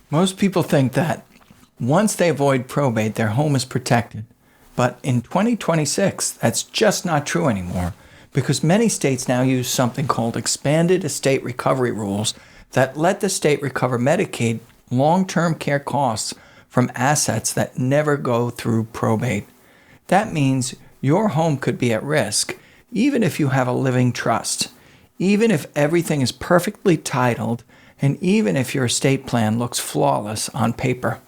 Most people think that once they avoid probate, their home is protected. But in 2026, that's just not true anymore because many states now use something called expanded estate recovery rules that let the state recover Medicaid long-term care costs from assets that never go through probate. That means your home could be at risk even if you have a living trust, even if everything is perfectly titled, and even if your estate plan looks flawless on paper.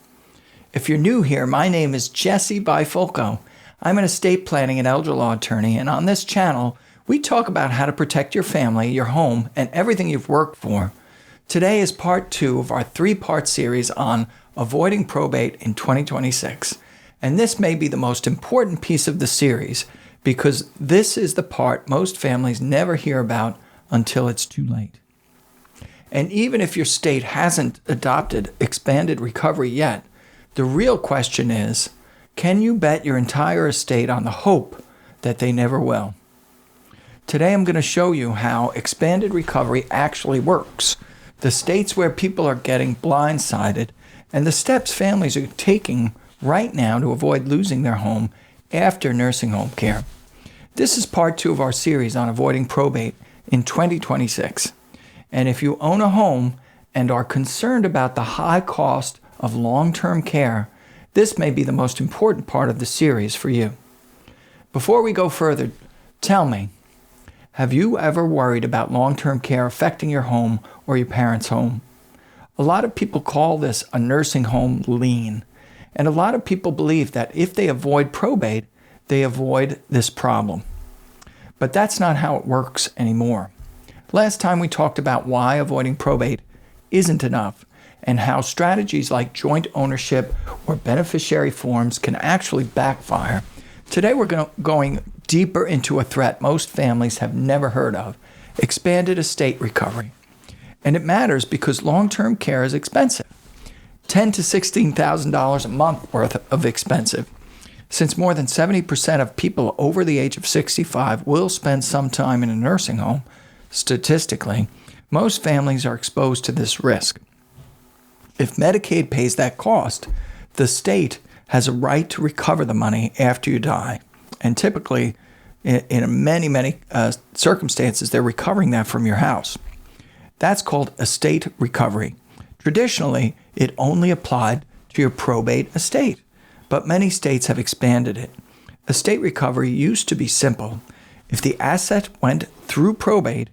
If you're new here, my name is Jesse Bifulco. I'm an estate planning and elder law attorney, and on this channel, we talk about how to protect your family, your home, and everything you've worked for. Today is part 2 of our 3-part series on avoiding probate in 2026. And this may be the most important piece of the series because this is the part most families never hear about until it's too late. And even if your state hasn't adopted expanded recovery yet, the real question is, can you bet your entire estate on the hope that they never will? Today I'm going to show you how expanded recovery actually works, the states where people are getting blindsided, and the steps families are taking right now to avoid losing their home after nursing home care. This is part 2 of our series on avoiding probate in 2026. And if you own a home and are concerned about the high cost of long-term care, this may be the most important part of the series for you. Before we go further, tell me, have you ever worried about long-term care affecting your home or your parents' home? A lot of people call this a nursing home lien, and a lot of people believe that if they avoid probate, they avoid this problem. But that's not how it works anymore. Last time we talked about why avoiding probate isn't enough and how strategies like joint ownership or beneficiary forms can actually backfire. Today we're going deeper into a threat most families have never heard of, expanded estate recovery. And it matters because long-term care is expensive, $10,000 to $16,000 a month worth of expensive. Since more than 70% of people over the age of 65 will spend some time in a nursing home, statistically, most families are exposed to this risk. If Medicaid pays that cost, the state has a right to recover the money after you die. And typically, in many circumstances, they're recovering that from your house. That's called estate recovery. Traditionally, it only applied to your probate estate, but many states have expanded it. Estate recovery used to be simple. If the asset went through probate,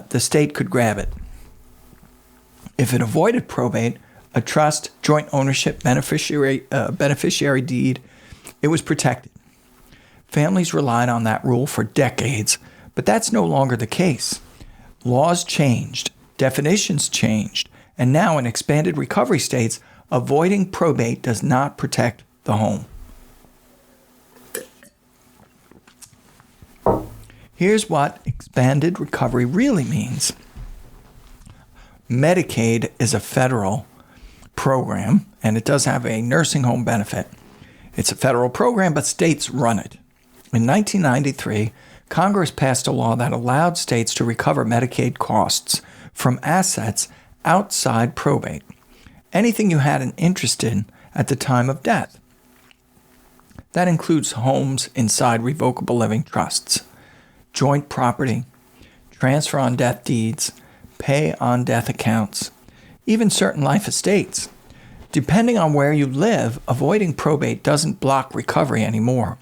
the state could grab it. If it avoided probate, a trust, joint ownership, beneficiary deed, it was protected. Families relied on that rule for decades, but that's no longer the case. Laws changed, definitions changed, and now in expanded recovery states, avoiding probate does not protect the home. Here's what expanded recovery really means. Medicaid is a federal program, and it does have a nursing home benefit. It's a federal program, but states run it. In 1993, Congress passed a law that allowed states to recover Medicaid costs from assets outside probate, anything you had an interest in at the time of death. That includes homes inside revocable living trusts, joint property, transfer on death deeds, pay on death accounts, even certain life estates. Depending on where you live, avoiding probate doesn't block recovery anymore.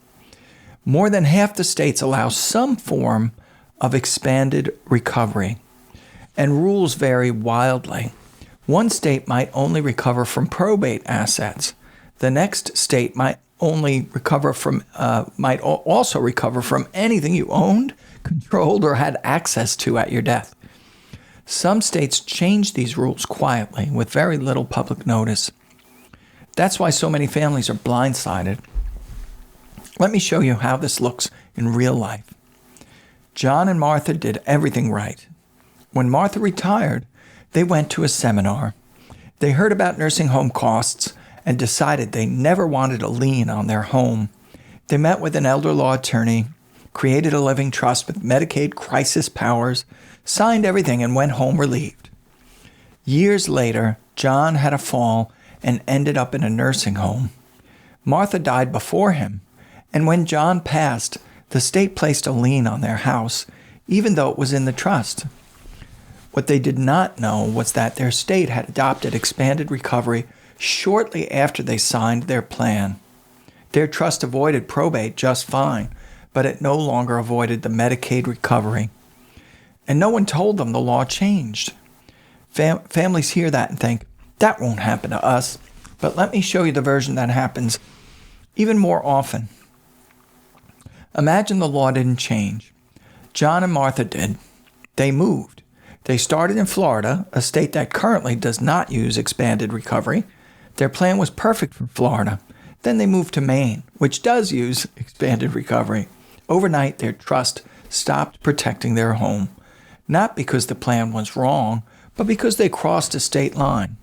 More than half the states allow some form of expanded recovery, and rules vary wildly. One state might only recover from probate assets. The next state might also recover from anything you owned, controlled, or had access to at your death. Some states change these rules quietly with very little public notice. That's why so many families are blindsided. Let me show you how this looks in real life. John and Martha did everything right. When Martha retired, they went to a seminar. They heard about nursing home costs and decided they never wanted a lien on their home. They met with an elder law attorney, created a living trust with Medicaid crisis powers, signed everything, and went home relieved. Years later, John had a fall and ended up in a nursing home. Martha died before him, and when John passed, the state placed a lien on their house, even though it was in the trust. What they did not know was that their state had adopted expanded recovery shortly after they signed their plan. Their trust avoided probate just fine, but it no longer avoided the Medicaid recovery. And no one told them the law changed. Families hear that and think, that won't happen to us. But let me show you the version that happens even more often. Imagine the law didn't change. John and Martha did. They moved. They started in Florida, a state that currently does not use expanded recovery. Their plan was perfect for Florida. Then they moved to Maine, which does use expanded recovery. Overnight, their trust stopped protecting their home, not because the plan was wrong, but because they crossed a state line.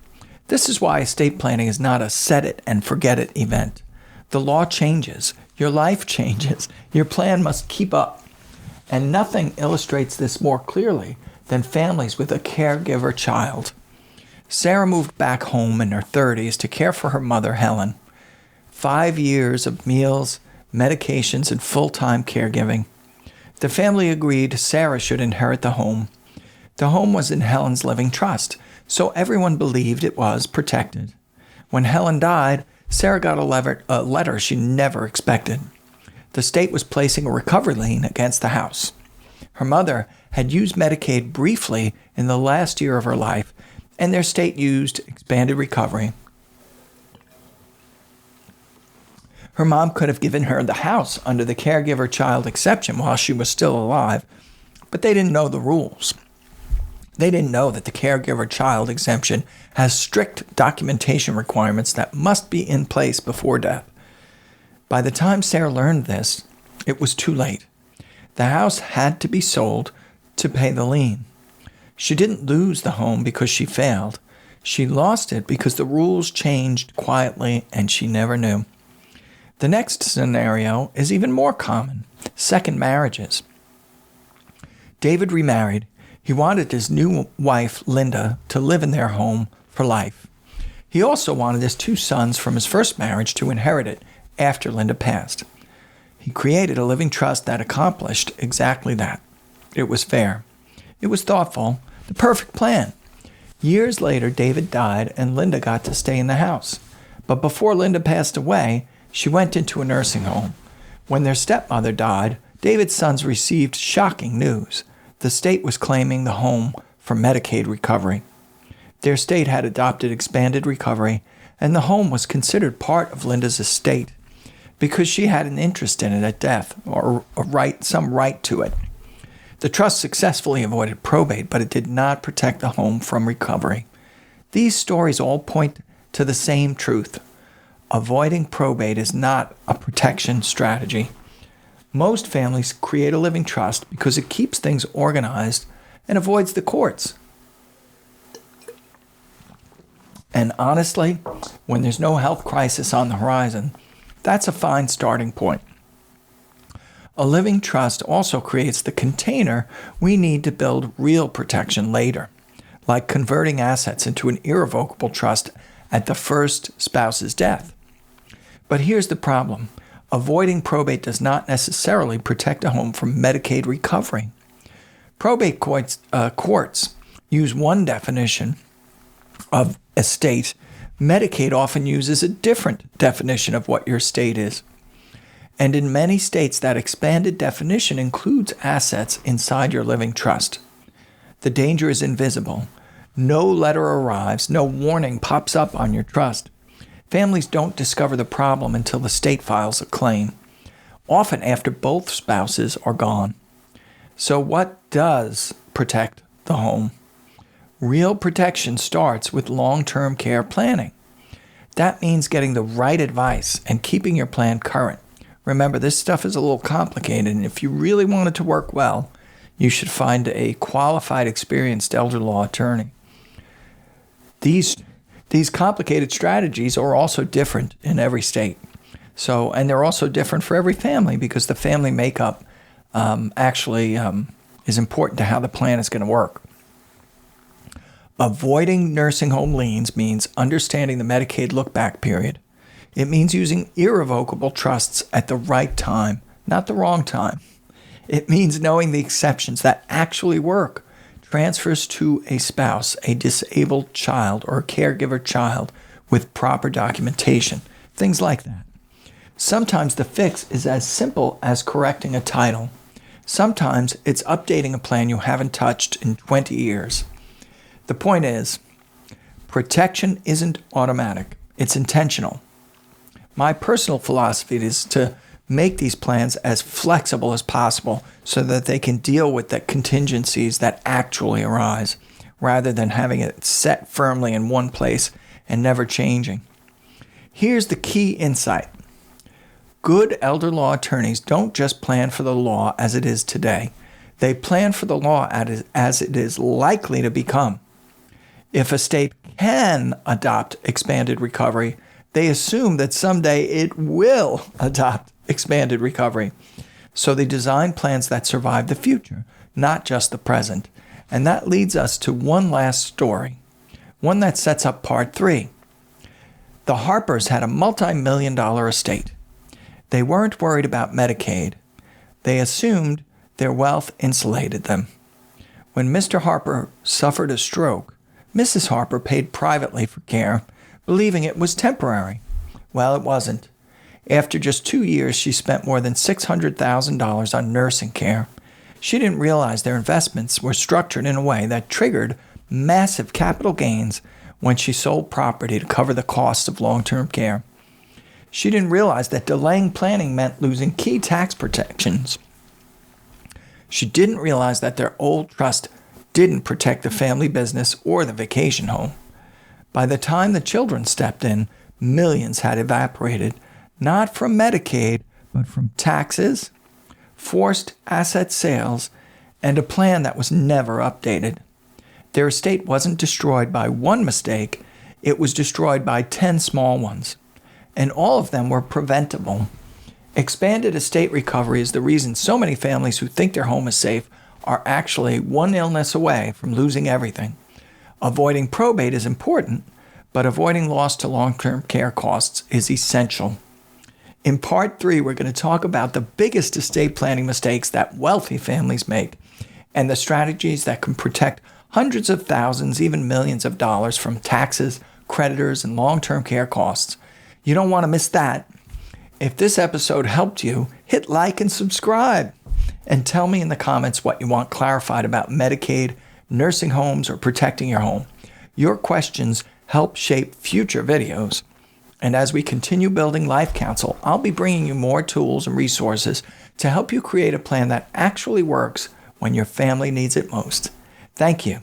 This is why estate planning is not a set-it-and-forget-it event. The law changes. Your life changes. Your plan must keep up. And nothing illustrates this more clearly than families with a caregiver child. Sarah moved back home in her 30s to care for her mother, Helen. 5 years of meals, medications, and full-time caregiving. The family agreed Sarah should inherit the home. The home was in Helen's living trust, so everyone believed it was protected. When Helen died, Sarah got a letter she never expected. The state was placing a recovery lien against the house. Her mother had used Medicaid briefly in the last year of her life, and their state used expanded recovery. Her mom could have given her the house under the caregiver child exception while she was still alive, but they didn't know the rules. They didn't know that the caregiver child exemption has strict documentation requirements that must be in place before death. By the time Sarah learned this, it was too late. The house had to be sold to pay the lien. She didn't lose the home because she failed. She lost it because the rules changed quietly and she never knew. The next scenario is even more common: second marriages. David remarried. He wanted his new wife, Linda, to live in their home for life. He also wanted his 2 sons from his first marriage to inherit it after Linda passed. He created a living trust that accomplished exactly that. It was fair. It was thoughtful. The perfect plan. Years later, David died and Linda got to stay in the house. But before Linda passed away, she went into a nursing home. When their stepmother died, David's sons received shocking news. The state was claiming the home for Medicaid recovery. Their state had adopted expanded recovery, and the home was considered part of Linda's estate because she had an interest in it at death, or some right to it. The trust successfully avoided probate, but it did not protect the home from recovery. These stories all point to the same truth. Avoiding probate is not a protection strategy. Most families create a living trust because it keeps things organized and avoids the courts. And honestly, when there's no health crisis on the horizon, that's a fine starting point. A living trust also creates the container we need to build real protection later, like converting assets into an irrevocable trust at the first spouse's death. But here's the problem. Avoiding probate does not necessarily protect a home from Medicaid recovery. Probate courts use one definition of estate. Medicaid often uses a different definition of what your estate is. And in many states, that expanded definition includes assets inside your living trust. The danger is invisible. No letter arrives, no warning pops up on your trust. Families don't discover the problem until the state files a claim, often after both spouses are gone. So what does protect the home? Real protection starts with long-term care planning. That means getting the right advice and keeping your plan current. Remember, this stuff is a little complicated, and if you really want it to work well, you should find a qualified, experienced elder law attorney. These complicated strategies are also different in every state. And they're also different for every family because the family makeup is important to how the plan is going to work. Avoiding nursing home liens means understanding the Medicaid look-back period. It means using irrevocable trusts at the right time, not the wrong time. It means knowing the exceptions that actually work. Transfers to a spouse, a disabled child, or a caregiver child with proper documentation, things like that. Sometimes the fix is as simple as correcting a title. Sometimes it's updating a plan you haven't touched in 20 years. The point is, protection isn't automatic. It's intentional. My personal philosophy is to make these plans as flexible as possible so that they can deal with the contingencies that actually arise, rather than having it set firmly in one place and never changing. Here's the key insight. Good elder law attorneys don't just plan for the law as it is today. They plan for the law as it is likely to become. If a state can adopt expanded recovery, they assume that someday it will adopt expanded recovery. So they design plans that survive the future, not just the present. And that leads us to one last story, one that sets up part 3. The Harpers had a multi-million-dollar estate. They weren't worried about Medicaid. They assumed their wealth insulated them. When Mr. Harper suffered a stroke, Mrs. Harper paid privately for care, believing it was temporary. Well, it wasn't. After just 2 years, she spent more than $600,000 on nursing care. She didn't realize their investments were structured in a way that triggered massive capital gains when she sold property to cover the costs of long-term care. She didn't realize that delaying planning meant losing key tax protections. She didn't realize that their old trust didn't protect the family business or the vacation home. By the time the children stepped in, millions had evaporated, not from Medicaid, but from taxes, forced asset sales, and a plan that was never updated. Their estate wasn't destroyed by one mistake, it was destroyed by 10 small ones. And all of them were preventable. Expanded estate recovery is the reason so many families who think their home is safe are actually one illness away from losing everything. Avoiding probate is important, but avoiding loss to long-term care costs is essential. In part 3, we're going to talk about the biggest estate planning mistakes that wealthy families make and the strategies that can protect hundreds of thousands, even millions of dollars from taxes, creditors, and long-term care costs. You don't want to miss that. If this episode helped you, hit like and subscribe. And tell me in the comments what you want clarified about Medicaid, nursing homes, or protecting your home. Your questions help shape future videos. And as we continue building LifeCounsel, I'll be bringing you more tools and resources to help you create a plan that actually works when your family needs it most. Thank you.